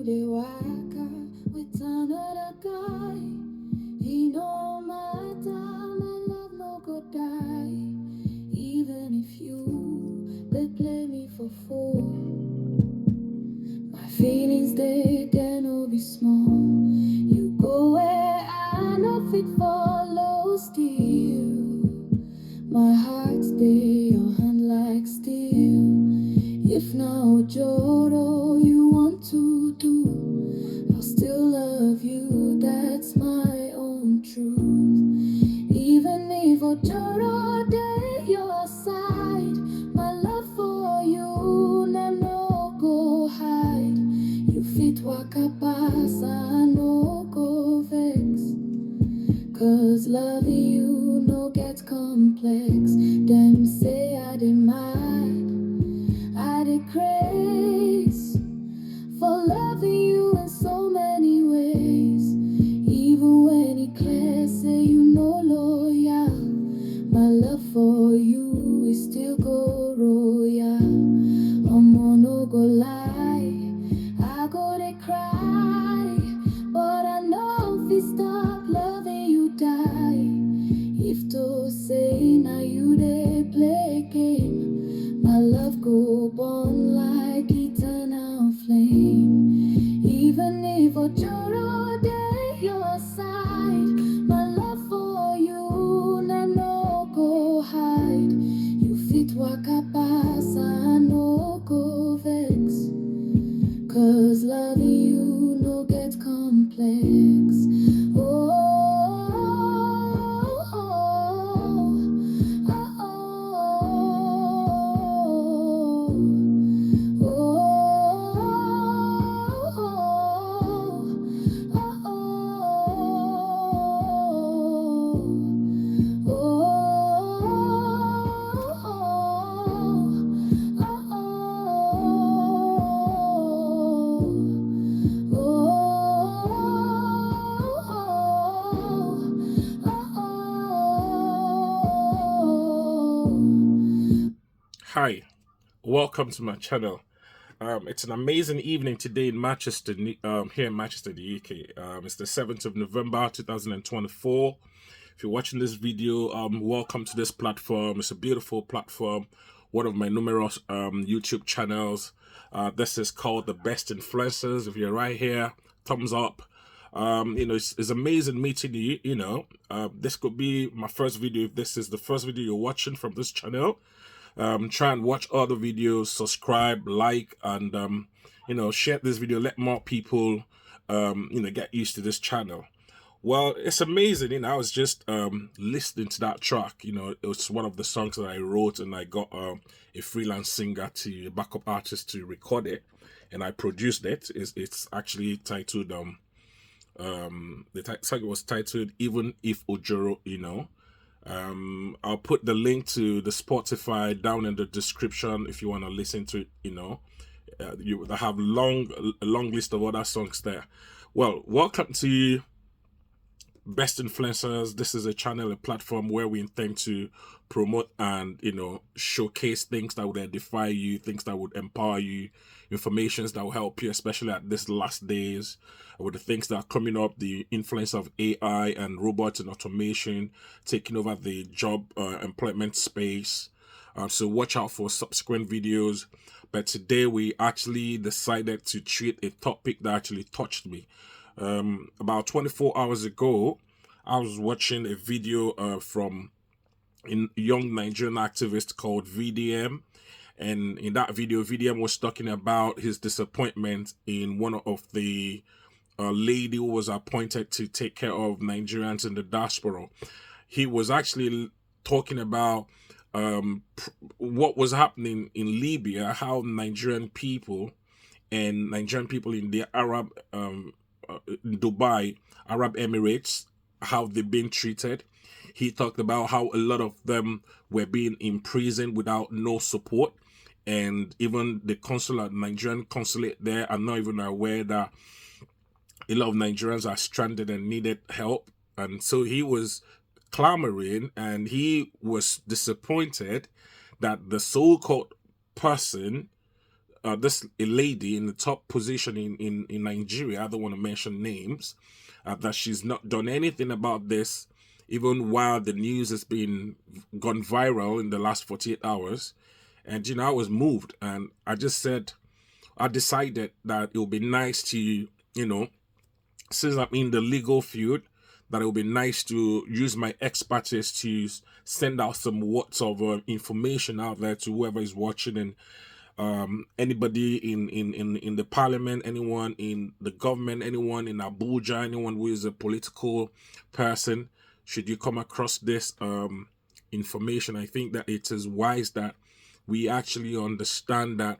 dey waka with another guy. He no matter, my love no go die. Even if you they play me for fool, my feelings they no be small. You go where I no fit follow still. My heart stay your hand like steel. If now Joro you want to do, I'll still love you, that's my own truth. Even if Joro dey your side, my love for you no go hide. You fit waka pass, I no go vex. Cause loving you no get complex. Them say I dey mad, I dey craze for loving you in so many ways. Even when it clear say you no loyal, my love for you is still go royal. Omo no go lie, I go dey cry, but I know if we stop loving you die. If to say now you dey play game, my love go burn like eternal flame. Even if Ojoro dey your side, my love for you no go hide. You fit waka pass, I no go vex. Cause loving you no get complex. Oh, oh, oh, oh, Hi, welcome to my channel. It's an amazing evening today in Manchester, here in Manchester, the UK. It's the 7th of November 2024. If you're watching this video, welcome to this platform. It's a beautiful platform, one of my numerous YouTube channels. This is called The Best Influencers. If you're right here, thumbs up. It's amazing meeting you. This could be my first video. If this is the first video you're watching from this channel, try and watch other videos, subscribe, like, and share this video. Let more people get used to this channel. Well, it's amazing. I was just listening to that track. It was one of the songs that I wrote, and I got a freelance singer, a backup artist, to record it, and I produced it. It's actually titled the song was titled "Even If Ojoro." I'll put the link to the Spotify down in the description if you want to listen to it. You have a long list of other songs there. Well, welcome to Best Influencers. This is a channel, a platform where we intend to promote and showcase things that would edify you, things that would empower you, informations that will help you, especially at this last days with the things that are coming up, the influence of AI and robots and automation taking over the job employment space. So watch out for subsequent videos. But today we actually decided to treat a topic that actually touched me. About 24 hours ago, I was watching a video from a young Nigerian activist called VDM. And in that video, VDM was talking about his disappointment in one of the lady who was appointed to take care of Nigerians in the diaspora. He was actually talking about what was happening in Libya, how Nigerian people in the Dubai, Arab Emirates, how they've been treated. He talked about how a lot of them were being imprisoned without no support, and even the Nigerian consulate there are not even aware that a lot of Nigerians are stranded and needed help. And so he was clamoring, and he was disappointed that the so-called person this a lady in the top position in Nigeria. I don't want to mention names. That she's not done anything about this, even while the news has been gone viral in the last 48 hours. And I was moved, and I just said, I decided that it would be nice to, since I'm in the legal field, that it would be nice to use my expertise to send out some words of information out there to whoever is watching, and anybody in the parliament, anyone in the government, anyone in Abuja, anyone who is a political person. Should you come across this information, I think that it is wise that we actually understand that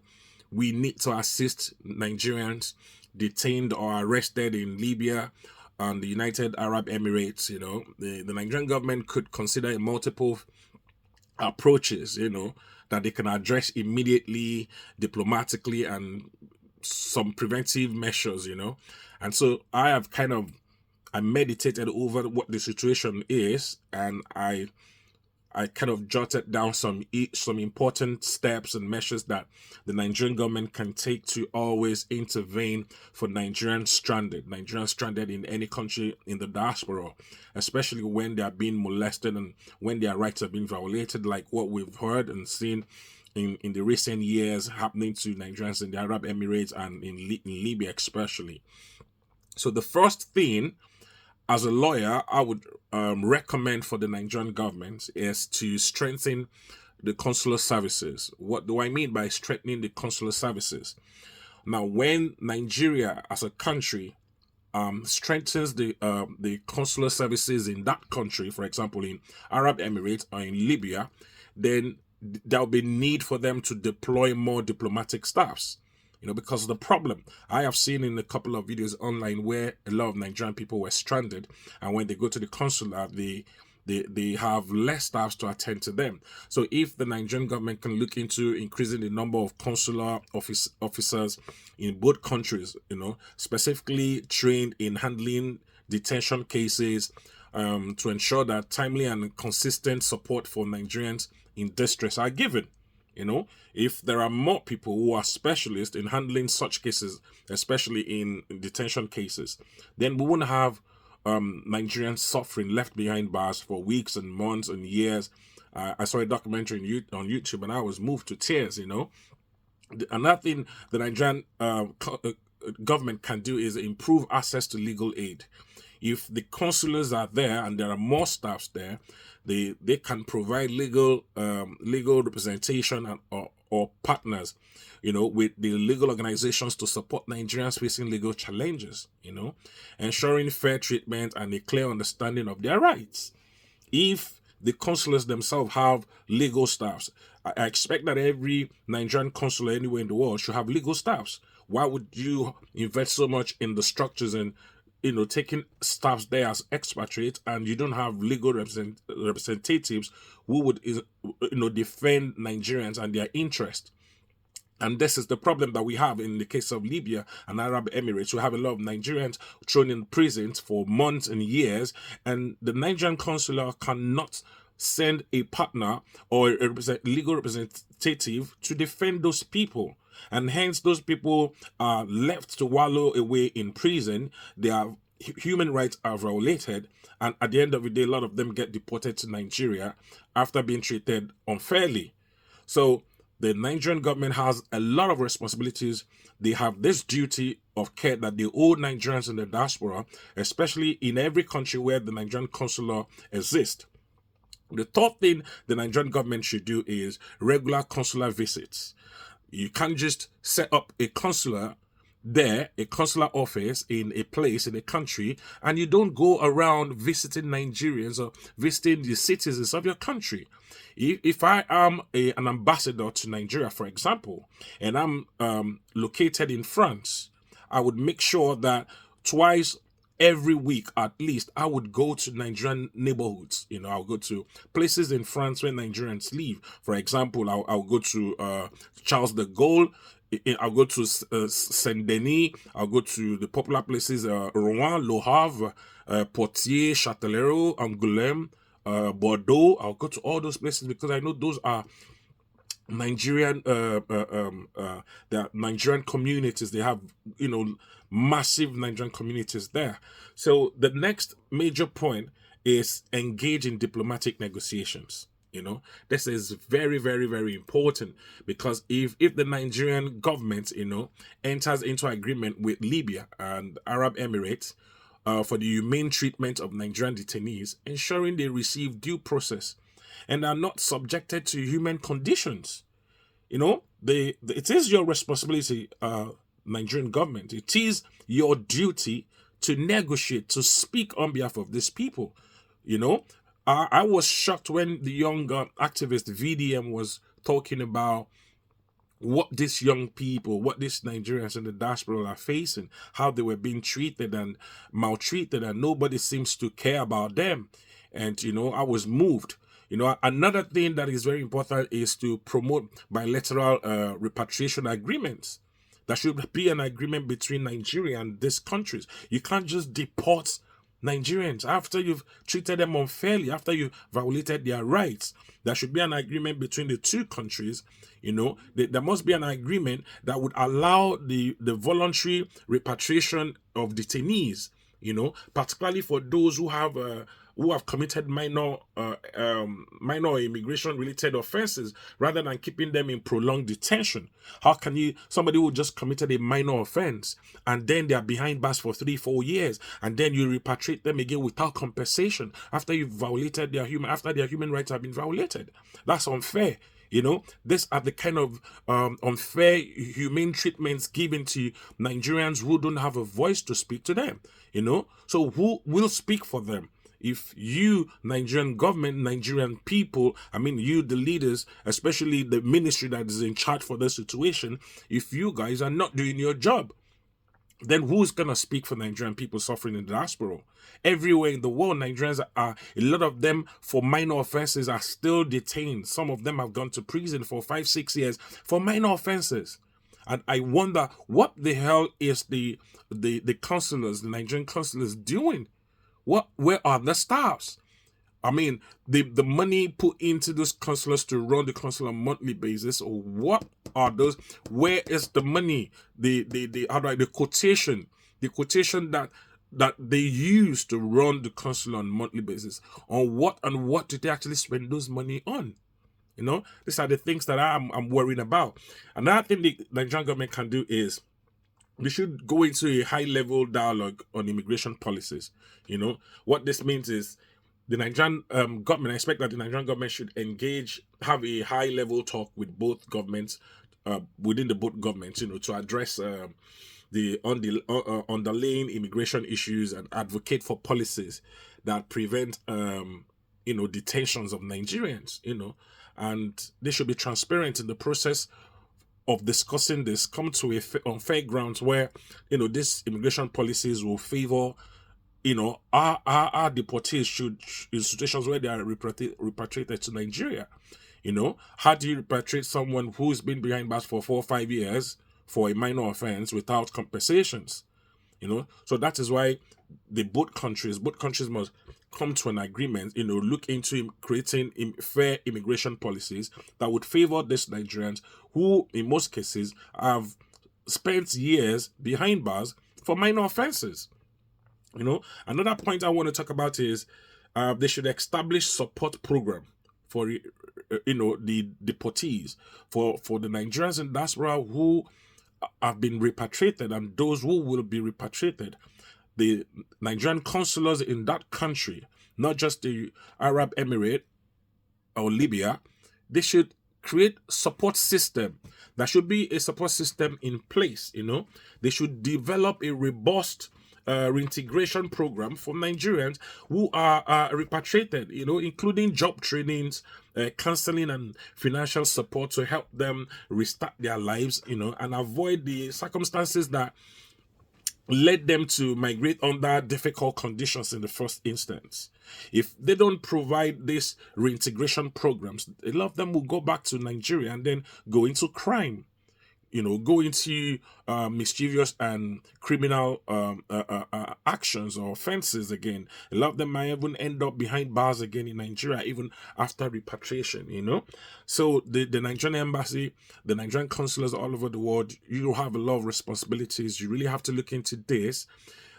we need to assist Nigerians detained or arrested in Libya and the United Arab Emirates. The Nigerian government could consider multiple approaches, that they can address immediately, diplomatically, and some preventive measures, And so I meditated over what the situation is, and I kind of jotted down some important steps and measures that the Nigerian government can take to always intervene for Nigerians stranded in any country in the diaspora, especially when they are being molested and when their rights are being violated, like what we've heard and seen in the recent years happening to Nigerians in the Arab Emirates and in Libya especially. So the first thing, as a lawyer, I would recommend for the Nigerian government is to strengthen the consular services. What do I mean by strengthening the consular services? Now, when Nigeria as a country strengthens the consular services in that country, for example, in Arab Emirates or in Libya, then there'll be need for them to deploy more diplomatic staffs. Because of the problem I have seen in a couple of videos online where a lot of Nigerian people were stranded, and when they go to the consulate, they have less staffs to attend to them. So if the Nigerian government can look into increasing the number of consular officers in both countries, specifically trained in handling detention cases, to ensure that timely and consistent support for Nigerians in distress are given. If there are more people who are specialists in handling such cases, especially in detention cases, then we won't have Nigerians suffering left behind bars for weeks and months and years. I saw a documentary on YouTube, and I was moved to tears. Another thing the Nigerian government can do is improve access to legal aid. If the consulars are there and there are more staffs there, they can provide legal representation or partners, with the legal organizations to support Nigerians facing legal challenges, ensuring fair treatment and a clear understanding of their rights. If the consulars themselves have legal staffs, I expect that every Nigerian consulate anywhere in the world should have legal staffs. Why would you invest so much in the structures and taking staffs there as expatriates, and you don't have legal representatives who would, defend Nigerians and their interest? And this is the problem that we have in the case of Libya and Arab Emirates. We have a lot of Nigerians thrown in prisons for months and years, and the Nigerian consular cannot send a partner or a legal representative to defend those people. And hence those people are left to wallow away in prison. Their human rights are violated, and at the end of the day, a lot of them get deported to Nigeria after being treated unfairly. So the Nigerian government has a lot of responsibilities. They have this duty of care that they owe Nigerians in the diaspora, especially in every country where the Nigerian consular exists. The third thing the Nigerian government should do is regular consular visits. You can't just set up a consular office in a place, in a country, and you don't go around visiting Nigerians or visiting the citizens of your country. If I am an ambassador to Nigeria, for example, and I'm located in France, I would make sure that twice every week at least I would go to Nigerian neighborhoods. I'll go to places in France where Nigerians live. For example, I'll go to Charles de Gaulle. I'll go to Saint Denis. I'll go to the popular places Rouen, Le Havre, Poitiers, Châtellerault, Angoulême, Bordeaux. I'll go to all those places because I know those are Nigerian the Nigerian communities. They have, massive Nigerian communities there. So the next major point is engage in diplomatic negotiations. This is very, very, very important, because if the Nigerian government, enters into agreement with Libya and Arab Emirates for the humane treatment of Nigerian detainees, ensuring they receive due process and are not subjected to human conditions. It is your responsibility, Nigerian government. It is your duty to negotiate, to speak on behalf of these people. You know, I was shocked when the young activist VDM was talking about what these young people, what these Nigerians in the diaspora are facing, how they were being treated and maltreated, and nobody seems to care about them. And, I was moved. Another thing that is very important is to promote bilateral repatriation agreements. There should be an agreement between Nigeria and these countries. You can't just deport Nigerians after you've treated them unfairly, after you've violated their rights. There should be an agreement between the two countries. There must be an agreement that would allow the voluntary repatriation of detainees, particularly for those who have committed minor immigration related offenses, rather than keeping them in prolonged detention. How can somebody who just committed a minor offense and then they are behind bars for 3-4 years, and then you repatriate them again without compensation after you've violated after their human rights have been violated? That's unfair. These are the kind of unfair, humane treatments given to Nigerians who don't have a voice to speak to them. So who will speak for them? If you, Nigerian government, Nigerian people, you, the leaders, especially the ministry that is in charge for this situation, if you guys are not doing your job, then who's going to speak for Nigerian people suffering in the diaspora? Everywhere in the world, Nigerians a lot of them for minor offenses are still detained. Some of them have gone to prison for 5-6 years for minor offenses. And I wonder what the hell is the consulars, the Nigerian consulars doing? Where are the staffs? The money put into those consulars to run the consular on a monthly basis, or what are those? Where is the money? The quotation, that they use to run the consular on a monthly basis. On what did they actually spend those money on? These are the things that I'm worried about. Another thing the Nigerian government can do is they should go into a high-level dialogue on immigration policies. What this means is the Nigerian government, I expect that the Nigerian government should have a high-level talk with both governments, within the both governments, to address the underlying immigration issues and advocate for policies that prevent, detentions of Nigerians, and they should be transparent in the process of discussing this, come to on fair grounds where these immigration policies will favor our deportees should in situations where they are repatriated to Nigeria. How do you repatriate someone who's been behind bars for 4 or 5 years for a minor offense without compensations? So that is why both countries must come to an agreement, look into creating fair immigration policies that would favor these Nigerians who, in most cases, have spent years behind bars for minor offenses. Another point I want to talk about is they should establish support program for the deportees, for the Nigerians in diaspora who have been repatriated and those who will be repatriated. The Nigerian consulars in that country, not just the Arab Emirate or Libya, they should create support system. There should be a support system in place. They should develop a robust reintegration program for Nigerians who are repatriated, including job trainings, counseling and financial support to help them restart their lives, and avoid the circumstances that led them to migrate under difficult conditions in the first instance. If they don't provide these reintegration programs, a lot of them will go back to Nigeria and then go into crime. go into mischievous and criminal actions or offenses again. A lot of them might even end up behind bars again in Nigeria, even after repatriation. So the Nigerian embassy, the Nigerian consulars all over the world, you have a lot of responsibilities. You really have to look into this.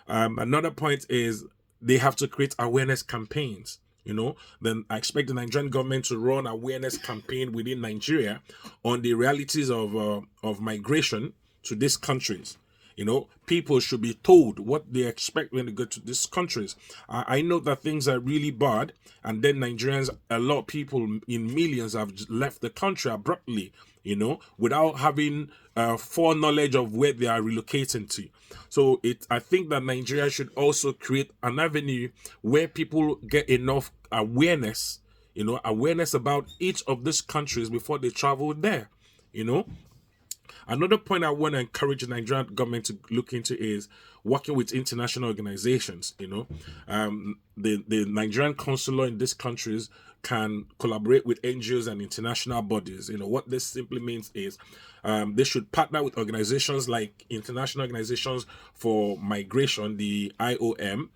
Another point is they have to create awareness campaigns. Then I expect the Nigerian government to run awareness campaign within Nigeria on the realities of migration to these countries. People should be told what they expect when they go to these countries. I know that things are really bad, and then Nigerians, a lot of people in millions have left the country abruptly, without having foreknowledge of where they are relocating to. So I think that Nigeria should also create an avenue where people get enough awareness, awareness about each of these countries before they travel there, Another point I want to encourage the Nigerian government to look into is working with international organizations. The Nigerian consular in these countries can collaborate with NGOs and international bodies. What this simply means is they should partner with organizations like International Organizations for Migration, the IOM,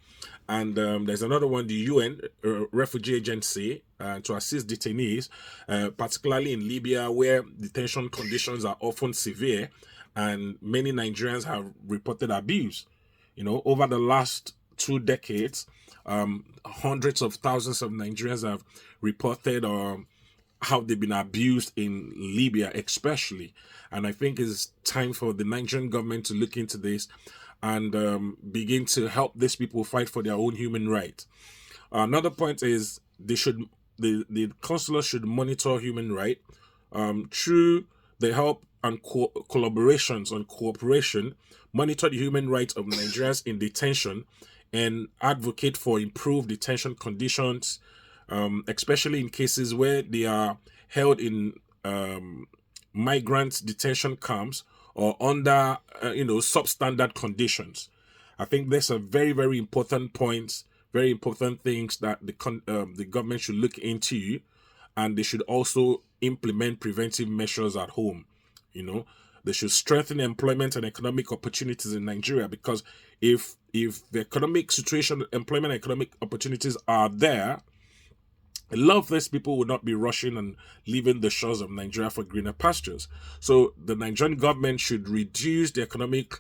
and there's another one, the UN Refugee Agency, to assist detainees, particularly in Libya, where detention conditions are often severe, and many Nigerians have reported abuse. Over the last 2 decades, hundreds of thousands of Nigerians have reported how they've been abused in Libya, especially. And I think it's time for the Nigerian government to look into this and begin to help these people fight for their own human rights. Another point is the consular should monitor human rights through the help and collaborations on cooperation, monitor the human rights of Nigerians in detention, and advocate for improved detention conditions, especially in cases where they are held in migrant detention camps or under substandard conditions. I think these are very, very important points, very important things that the government should look into, and they should also implement preventive measures at home. They should strengthen employment and economic opportunities in Nigeria, because if the economic situation, employment and economic opportunities are there, a lot of these people will not be rushing and leaving the shores of Nigeria for greener pastures. So the Nigerian government should reduce the economic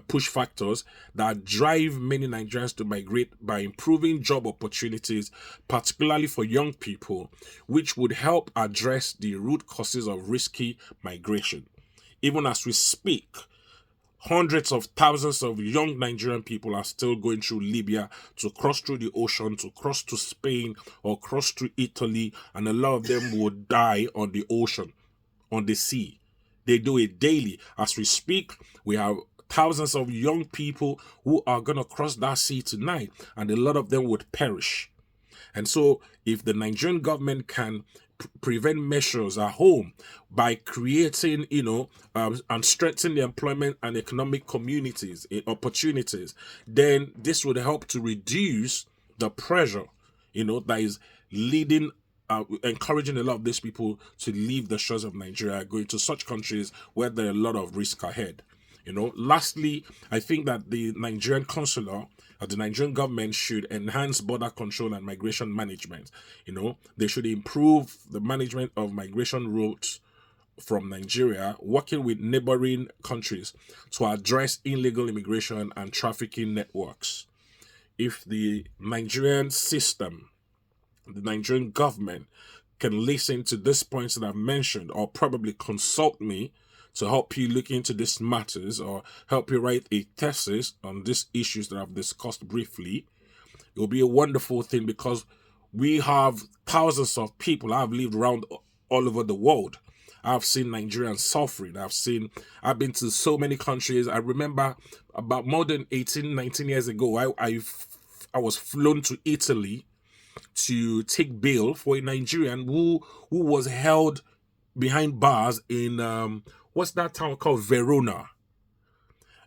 push factors that drive many Nigerians to migrate by improving job opportunities, particularly for young people, which would help address the root causes of risky migration. Even as we speak, hundreds of thousands of young Nigerian people are still going through Libya to cross through the ocean, to cross to Spain or cross to Italy, and a lot of them will die on the ocean, on the sea. They do it daily. As we speak, we have thousands of young people who are going to cross that sea tonight, and a lot of them would perish. And so if the Nigerian government can prevent measures at home by creating, and strengthening the employment and economic communities, opportunities, then this would help to reduce the pressure, that is leading, encouraging a lot of these people to leave the shores of Nigeria, going to such countries where there are a lot of risk ahead. Lastly, I think that the Nigerian consular, the Nigerian government should enhance border control and migration management. They should improve the management of migration routes from Nigeria, working with neighboring countries to address illegal immigration and trafficking networks. If the Nigerian system, the Nigerian government, can listen to these points that I've mentioned, or probably consult me to help you look into these matters or help you write a thesis on these issues that I've discussed briefly, it will be a wonderful thing, because we have thousands of people. I've lived around all over the world. I've seen Nigerians suffering. I've been to so many countries. I remember about more than 18, 19 years ago, I was flown to Italy to take bail for a Nigerian who was held behind bars in what's that town called, Verona.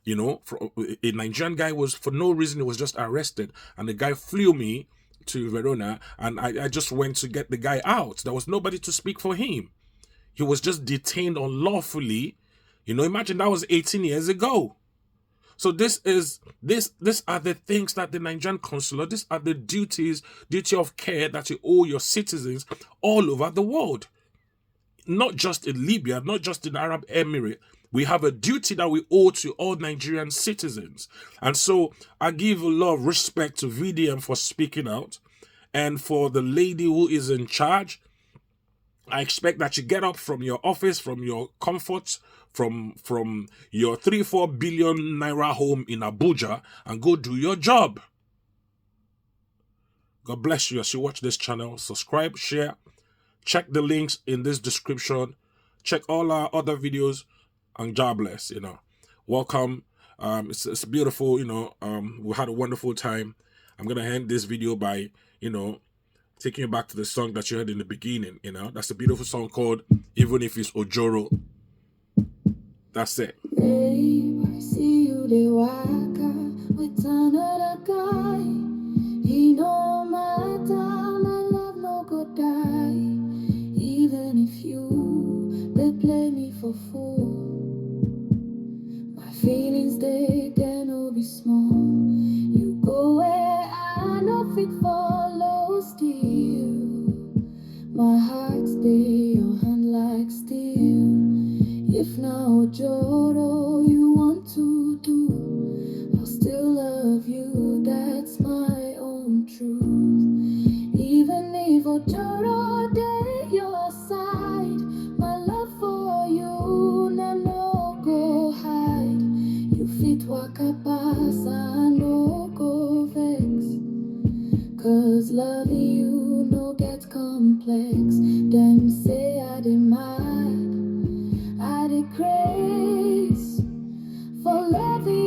A Nigerian guy was, for no reason, he was just arrested, and the guy flew me to Verona, and I just went to get the guy out. There was nobody to speak for him. He was just detained unlawfully You know, imagine that was 18 years ago. So these are the things that the Nigerian consular, these are the duty of care that you owe your citizens all over the world. Not just in Libya, not just in Arab Emirate. We have a duty that we owe to all Nigerian citizens. And so I give a lot of respect to VDM for speaking out. And for the lady who is in charge, I expect that you get up from your office, from your comfort, from your 3-4 billion naira home in Abuja and go do your job. God bless you as you watch this channel. Subscribe, share, check the links in this description, check all our other videos, and God bless. Welcome. It's beautiful. We had a wonderful time. I'm gonna end this video by taking you back to the song that you heard in the beginning. That's a beautiful song called Even If It's Ojoro. That's it. Babe, I see you dey waka with another guy. He no matter, my love no go die. Even if you they play me for fool, my feelings they no be small. You go where I no fit follow still. My heart stay your hand like steel. If now Joro you want to do, I'll still love you, that's my own truth. Even if Joro day your side, my love for you no go hide. You fit waka pass and no go vex, cause loving you no get complex. Them say I dey mad, I dey craze for loving